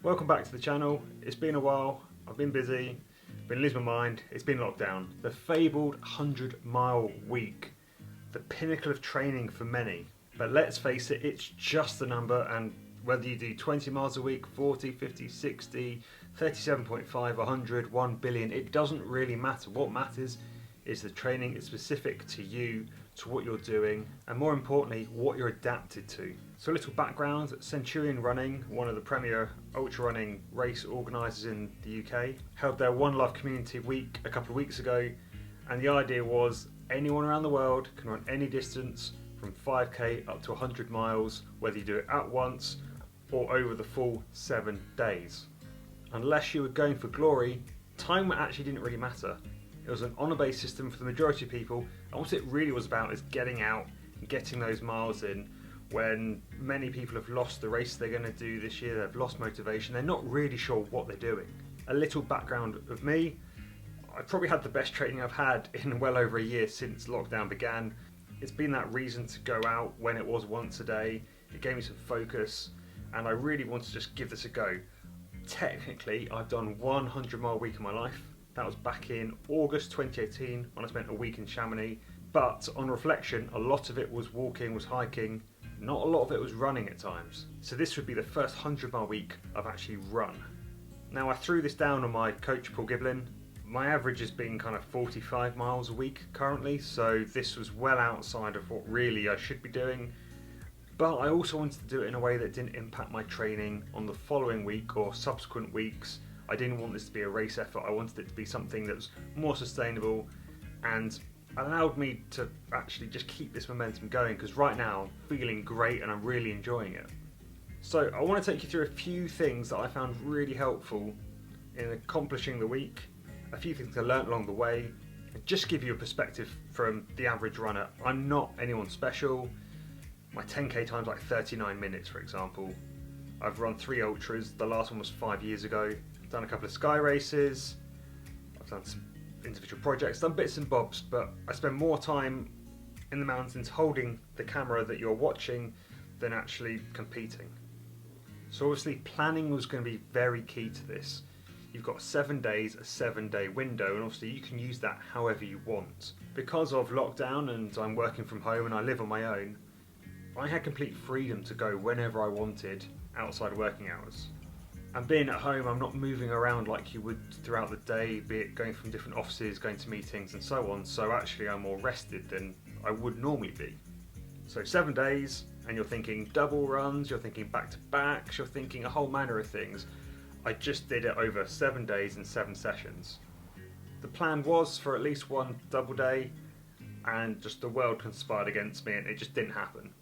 Welcome back to the channel. It's been a while, I've been busy, been losing my mind, it's been lockdown. The fabled 100-mile week, the pinnacle of training for many. But let's face it, it's just a number, and whether you do 20 miles a week, 40, 50, 60, 37.5, 100, 1 billion, it doesn't really matter. What matters is the training is specific to you, to what you're doing, and more importantly, what you're adapted to. So a little background, Centurion Running, one of the premier ultra running race organisers in the UK, held their One Love Community Week a couple of weeks ago, and the idea was anyone around the world can run any distance from 5k up to 100 miles, whether you do it at once or over the full 7 days. Unless you were going for glory, time actually didn't really matter. It was an honour-based system for the majority of people, and what it really was about is getting out and getting those miles in when many people have lost the race they're going to do this year, they've lost motivation, they're not really sure what they're doing. A little background of me, I probably had the best training I've had in well over a year since lockdown began. It's been that reason to go out when it was once a day, it gave me some focus, and I really want to just give this a go. Technically, I've done 100-mile week in my life. That was back in August 2018 when I spent a week in Chamonix. But on reflection, a lot of it was walking, was hiking, not a lot of it was running at times. So this would be the first 100-mile week I've actually run. Now I threw this down on my coach Paul Giblin. My average has been kind of 45 miles a week currently, so this was well outside of what really I should be doing. But I also wanted to do it in a way that didn't impact my training on the following week or subsequent weeks. I didn't want this to be a race effort, I wanted it to be something that was more sustainable and allowed me to actually just keep this momentum going, because right now I'm feeling great and I'm really enjoying it. So I want to take you through a few things that I found really helpful in accomplishing the week, a few things I learnt along the way, and just give you a perspective from the average runner. I'm not anyone special. My 10k time's like 39 minutes, for example. I've run 3 ultras, the last one was 5 years ago. I've done a couple of sky races, I've done some individual projects, done bits and bobs, but I spend more time in the mountains holding the camera that you're watching than actually competing. So obviously planning was going to be very key to this. You've got 7 days, a 7-day window, and obviously you can use that however you want. Because of lockdown and I'm working from home and I live on my own, I had complete freedom to go whenever I wanted outside working hours. And being at home, I'm not moving around like you would throughout the day, be it going from different offices, going to meetings and so on, so actually I'm more rested than I would normally be. So 7 days, and you're thinking double runs, you're thinking back-to-backs, you're thinking a whole manner of things. I just did it over 7 days and 7 sessions. The plan was for at least one double day, and just the world conspired against me and it just didn't happen.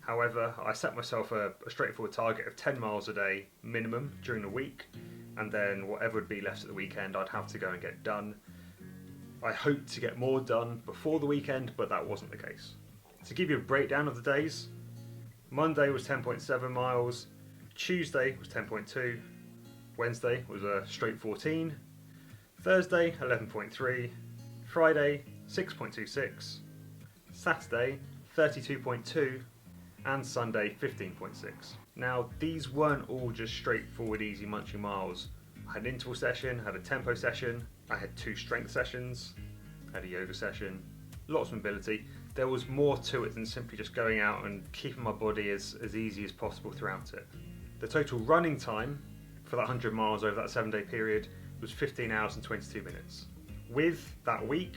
However, I set myself a straightforward target of 10 miles a day minimum during the week, and then whatever would be left at the weekend I'd have to go and get done. I hoped to get more done before the weekend, but that wasn't the case. To give you a breakdown of the days, Monday was 10.7 miles, Tuesday was 10.2, Wednesday was a straight 14, Thursday 11.3, Friday 6.26, Saturday 32.2, and Sunday 15.6. Now these weren't all just straightforward easy munchy miles. I had an interval session, had a tempo session, I had 2 strength sessions, I had a yoga session, lots of mobility. There was more to it than simply just going out and keeping my body as easy as possible throughout it. The total running time for that 100 miles over that 7-day period was 15 hours and 22 minutes. With that week,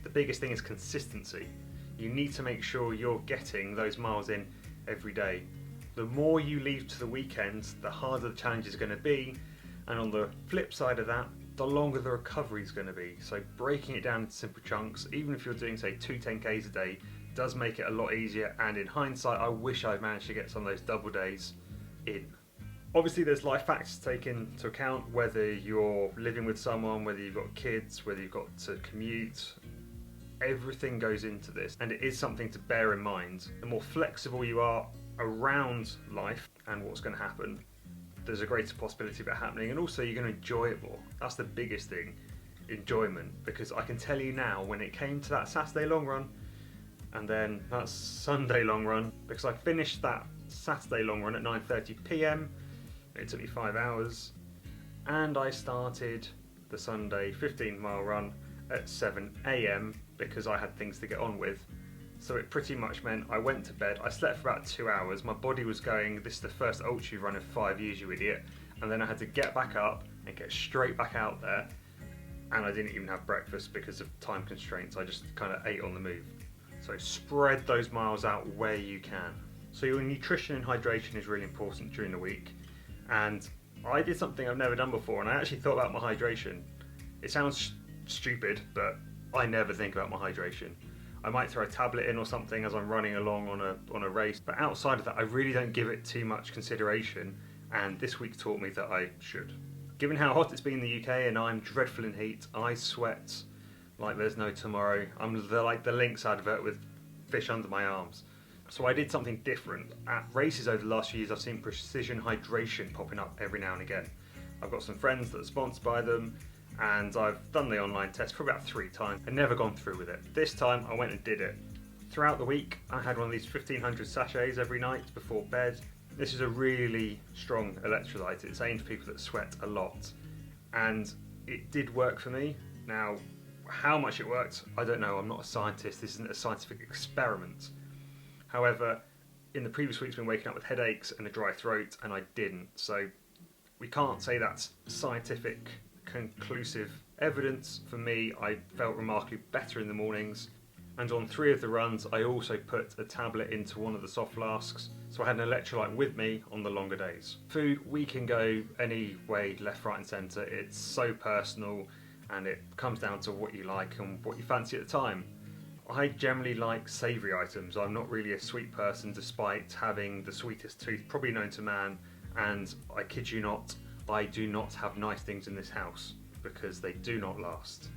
the biggest thing is consistency. You need to make sure you're getting those miles in every day. The more you leave to the weekend, the harder the challenge is going to be, and on the flip side of that, the longer the recovery is going to be. So breaking it down into simple chunks, even if you're doing say 2 10Ks a day, does make it a lot easier, and in hindsight I wish I'd managed to get some of those double days in. Obviously there's life factors to take into account, whether you're living with someone, whether you've got kids, whether you've got to commute. Everything goes into this, and it is something to bear in mind. The more flexible you are around life and what's going to happen, there's a greater possibility of it happening, and also you're going to enjoy it more. That's the biggest thing, enjoyment, because I can tell you now, when it came to that Saturday long run and then that Sunday long run, because I finished that Saturday long run at 9:30 p.m, It took me 5 hours, and I started the Sunday 15-mile run at 7 AM because I had things to get on with. So it pretty much meant I went to bed, I slept for about 2 hours, my body was going, this is the first ultra you've run in 5 years, you idiot, and then I had to get back up and get straight back out there, and I didn't even have breakfast because of time constraints. I just kind of ate on the move. So spread those miles out where you can. So your nutrition and hydration is really important during the week, and I did something I've never done before, and I actually thought about my hydration. It sounds stupid, but I never think about my hydration. I might throw a tablet in or something as I'm running along on a race, but outside of that I really don't give it too much consideration, and this week taught me that I should. Given how hot it's been in the UK and I'm dreadful in heat, I sweat like there's no tomorrow. I'm like the Lynx advert with fish under my arms. So I did something different. At races over the last few years I've seen precision hydration popping up every now and again. I've got some friends that are sponsored by them, and I've done the online test for about 3 times and never gone through with it. This time I went and did it. Throughout the week I had one of these 1500 sachets every night before bed. This is a really strong electrolyte. It's aimed for people that sweat a lot, and it did work for me. Now, how much it worked, I don't know. I'm not a scientist. This isn't a scientific experiment. However, in the previous weeks I've been waking up with headaches and a dry throat, and I didn't. So we can't say that's scientific conclusive evidence. For me, I felt remarkably better in the mornings, and on 3 of the runs I also put a tablet into one of the soft flasks, so I had an electrolyte with me on the longer days. Food, we can go any way, left, right and centre. It's so personal, and it comes down to what you like and what you fancy at the time. I generally like savoury items. I'm not really a sweet person, despite having the sweetest tooth probably known to man, and I kid you not, I do not have nice things in this house because they do not last.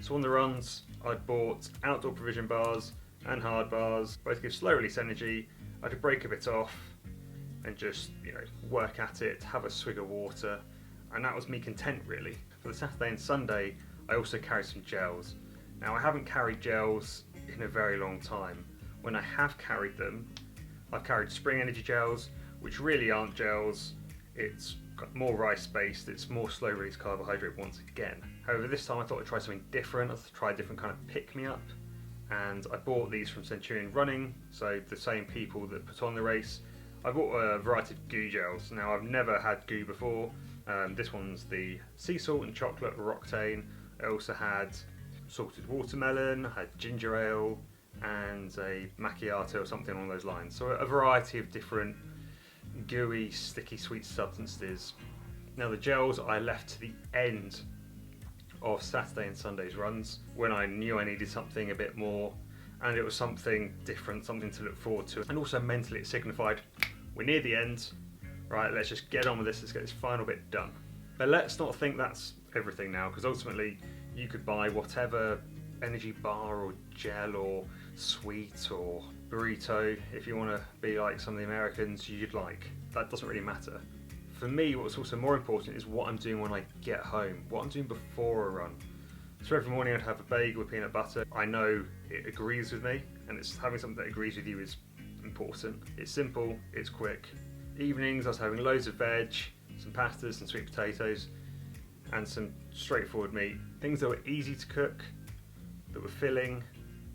So on the runs I'd bought outdoor provision bars and hard bars, both give slow release energy. I could break a bit off and just, work at it, have a swig of water, and that was me content really. For the Saturday and Sunday I also carried some gels. Now I haven't carried gels in a very long time. When I have carried them, I've carried Spring Energy gels, which really aren't gels. It's got more rice based, it's more slow release carbohydrate once again. However, this time I thought I'd try something different. I'd try a different kind of pick me up, and I bought these from Centurion Running, so the same people that put on the race. I bought a variety of goo gels. Now I've never had goo before. This one's the sea salt and chocolate Roctane. I also had salted watermelon, I had ginger ale, and a macchiato or something along those lines. So a variety of different gooey, sticky, sweet substances. Now the gels I left to the end of Saturday and Sunday's runs when I knew I needed something a bit more, and it was something different, something to look forward to, and also mentally it signified we're near the end, right, let's just get on with this, let's get this final bit done. But let's not think that's everything now, because ultimately you could buy whatever energy bar or gel or sweet or burrito, if you want to be like some of the Americans, you'd like. That doesn't really matter. For me, what's also more important is what I'm doing when I get home, what I'm doing before a run. So every morning I'd have a bagel with peanut butter. I know it agrees with me, and it's having something that agrees with you is important. It's simple, it's quick. Evenings I was having loads of veg, some pastas, some sweet potatoes, and some straightforward meat. Things that were easy to cook, that were filling,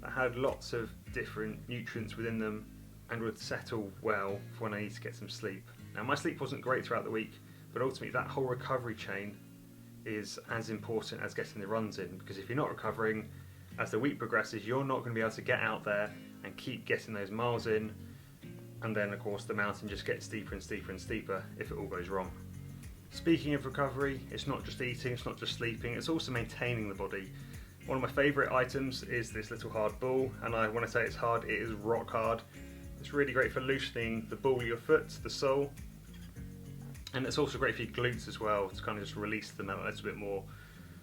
that had lots of different nutrients within them, and would settle well for when I need to get some sleep. Now my sleep wasn't great throughout the week, but ultimately that whole recovery chain is as important as getting the runs in, because if you're not recovering, as the week progresses, you're not going to be able to get out there and keep getting those miles in, and then of course the mountain just gets steeper and steeper and steeper if it all goes wrong. Speaking of recovery, it's not just eating, it's not just sleeping, it's also maintaining the body. One of my favourite items is this little hard ball, and when I say it's hard, it is rock hard. It's really great for loosening the ball of your foot, the sole, and it's also great for your glutes as well, to kind of just release them out a little bit more.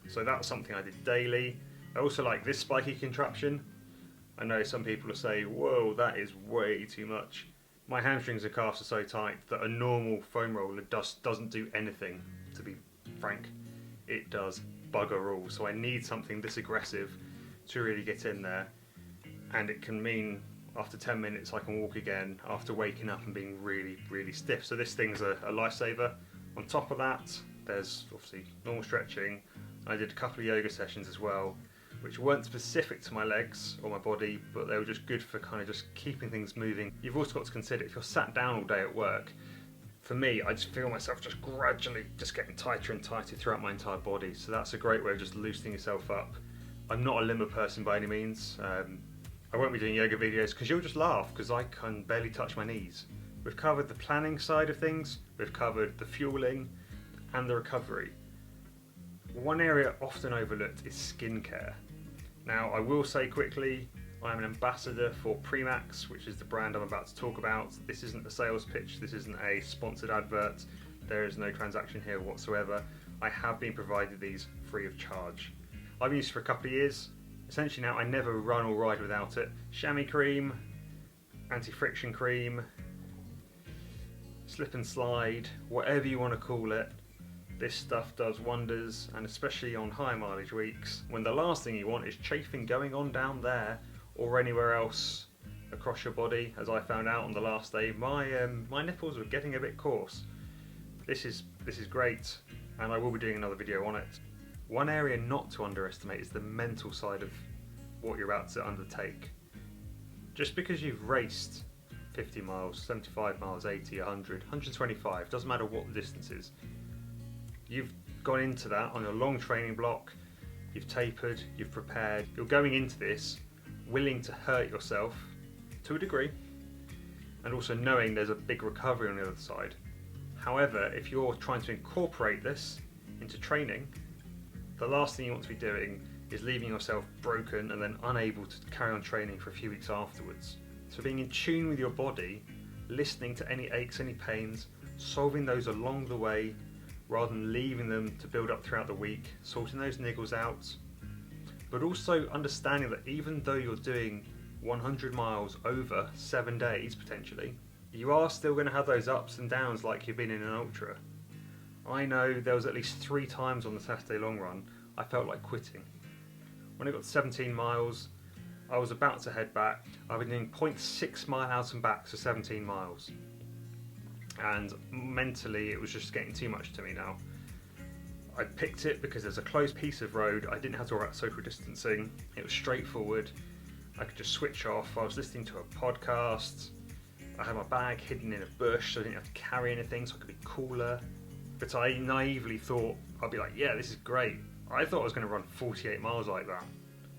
So that's something I did daily. I also like this spiky contraption. I know some people will say, whoa, that is way too much. My hamstrings and calves are so tight that a normal foam roller doesn't do anything, to be frank. It does bugger all, so I need something this aggressive to really get in there, and it can mean After 10 minutes I can walk again after waking up and being really, really stiff. So this thing's a lifesaver. On top of that, there's obviously normal stretching. I did a couple of yoga sessions as well, which weren't specific to my legs or my body, but they were just good for kind of just keeping things moving. You've also got to consider, if you're sat down all day at work, for me, I just feel myself just gradually just getting tighter and tighter throughout my entire body. So that's a great way of just loosening yourself up. I'm not a limber person by any means. I won't be doing yoga videos because you'll just laugh because I can barely touch my knees. We've covered the planning side of things, we've covered the fueling and the recovery. One area often overlooked is skincare. Now, I will say quickly, I'm an ambassador for Premax, which is the brand I'm about to talk about. This isn't a sales pitch, this isn't a sponsored advert, there is no transaction here whatsoever. I have been provided these free of charge. I've used it for a couple of years. Essentially now I never run or ride without it. Chamois cream, anti-friction cream, slip and slide, whatever you want to call it. This stuff does wonders, and especially on high mileage weeks, when the last thing you want is chafing going on down there or anywhere else across your body. As I found out on the last day, my nipples were getting a bit coarse. This is great, and I will be doing another video on it. One area not to underestimate is the mental side of what you're about to undertake. Just because you've raced 50 miles, 75 miles, 80, 100, 125, doesn't matter what the distance is, you've gone into that on a long training block, you've tapered, you've prepared, you're going into this willing to hurt yourself to a degree, and also knowing there's a big recovery on the other side. However, if you're trying to incorporate this into training, the last thing you want to be doing is leaving yourself broken and then unable to carry on training for a few weeks afterwards. So being in tune with your body, listening to any aches, any pains, solving those along the way, rather than leaving them to build up throughout the week, sorting those niggles out, but also understanding that even though you're doing 100 miles over 7 days potentially, you are still going to have those ups and downs like you've been in an ultra. I know there was at least 3 times on the Saturday long run I felt like quitting. When I got to 17 miles, I was about to head back. I've been doing 0.6 mile out and back, so 17 miles. And mentally it was just getting too much to me now. I picked it because there's a closed piece of road, I didn't have to worry about social distancing, it was straightforward, I could just switch off, I was listening to a podcast, I had my bag hidden in a bush so I didn't have to carry anything so I could be cooler. But I naively thought, I'd be like, yeah, this is great. I thought I was going to run 48 miles like that.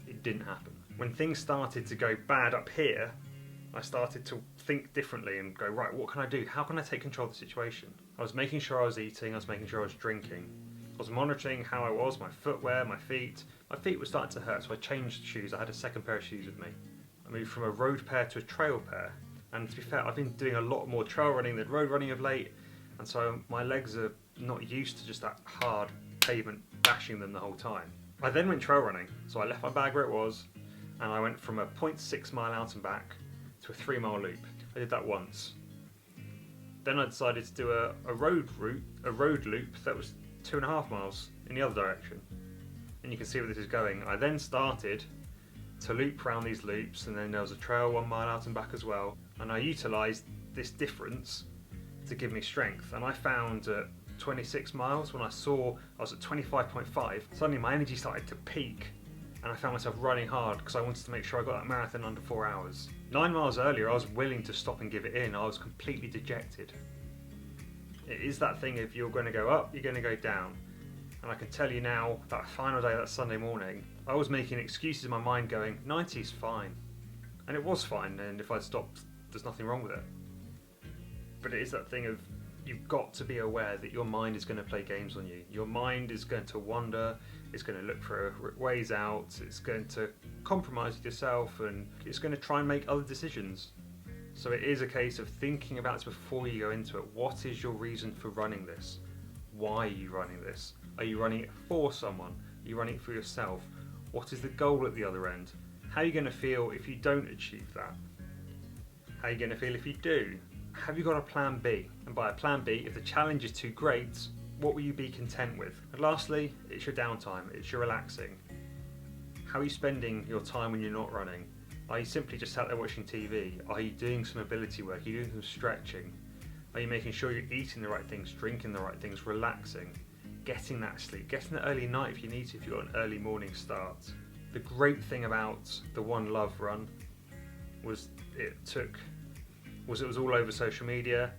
It didn't happen. When things started to go bad up here, I started to think differently and go, right, what can I do? How can I take control of the situation? I was making sure I was eating, I was making sure I was drinking. I was monitoring how I was, my footwear, my feet. My feet were starting to hurt, so I changed shoes. I had a second pair of shoes with me. I moved from a road pair to a trail pair. And to be fair, I've been doing a lot more trail running than road running of late. And so my legs are not used to just that hard pavement bashing them the whole time. I then went trail running, so I left my bag where it was, and I went from a 0.6 mile out and back to a 3 mile loop. I did that once. Then I decided to do a road loop that was 2.5 miles in the other direction. And you can see where this is going. I then started to loop around these loops, and then there was a trail 1 mile out and back as well. And I utilised this difference to give me strength. And I found at 26 miles, when I saw I was at 25.5, suddenly my energy started to peak, and I found myself running hard because I wanted to make sure I got that marathon under 4 hours. 9 miles earlier, I was willing to stop and give it in. I was completely dejected. It is that thing, if you're going to go up, you're going to go down. And I can tell you now, that final day, that Sunday morning, I was making excuses in my mind going, 90's fine. And it was fine, and if I'd stopped, there's nothing wrong with it. But it is that thing of, you've got to be aware that your mind is going to play games on you. Your mind is going to wander, it's going to look for ways out, it's going to compromise with yourself, and it's going to try and make other decisions. So it is a case of thinking about it before you go into it. What is your reason for running this? Why are you running this? Are you running it for someone? Are you running it for yourself? What is the goal at the other end? How are you going to feel if you don't achieve that? How are you going to feel if you do? Have you got a plan B? And by a plan B, if the challenge is too great, what will you be content with? And lastly, it's your downtime, it's your relaxing. How are you spending your time when you're not running? Are you simply just sat there watching TV? Are you doing some ability work? Are you doing some stretching? Are you making sure you're eating the right things, drinking the right things, relaxing, getting that sleep, getting the early night if you need to, if you've got an early morning start? The great thing about the One Love run was it was all over social media.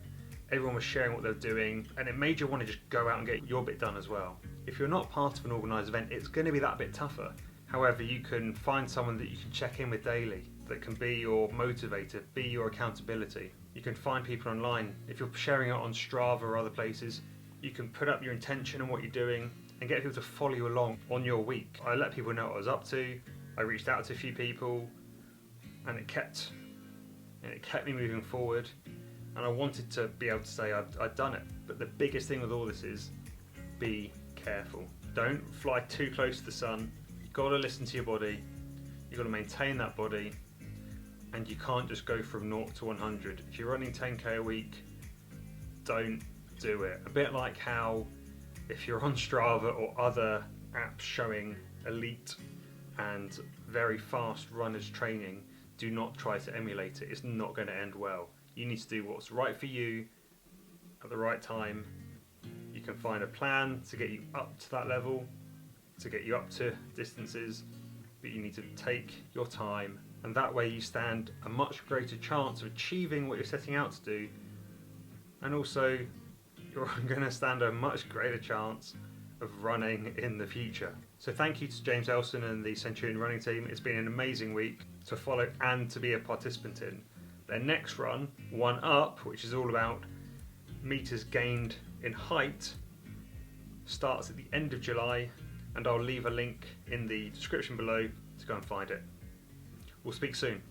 Everyone was sharing what they were doing, and it made you want to just go out and get your bit done as well. If you're not part of an organised event, it's going to be that bit tougher. However, you can find someone that you can check in with daily, that can be your motivator, be your accountability. You can find people online. If you're sharing it on Strava or other places, you can put up your intention and what you're doing and get people to follow you along on your week. I let people know what I was up to. I reached out to a few people, and it kept me moving forward. And I wanted to be able to say I'd done it. But the biggest thing with all this is be careful. Don't fly too close to the sun. You've got to listen to your body. You've got to maintain that body. And you can't just go from 0 to 100. If you're running 10k a week, don't do it. A bit like how if you're on Strava or other apps showing elite and very fast runners training, do not try to emulate it. It's not going to end well. You need to do what's right for you at the right time. You can find a plan to get you up to that level, to get you up to distances, but you need to take your time, and that way you stand a much greater chance of achieving what you're setting out to do, and also you're going to stand a much greater chance of running in the future. So thank you to James Elson and the Centurion running team. It's been an amazing week to follow and to be a participant in. Their next run, One Up, which is all about meters gained in height, starts at the end of July, and I'll leave a link in the description below to go and find it. We'll speak soon.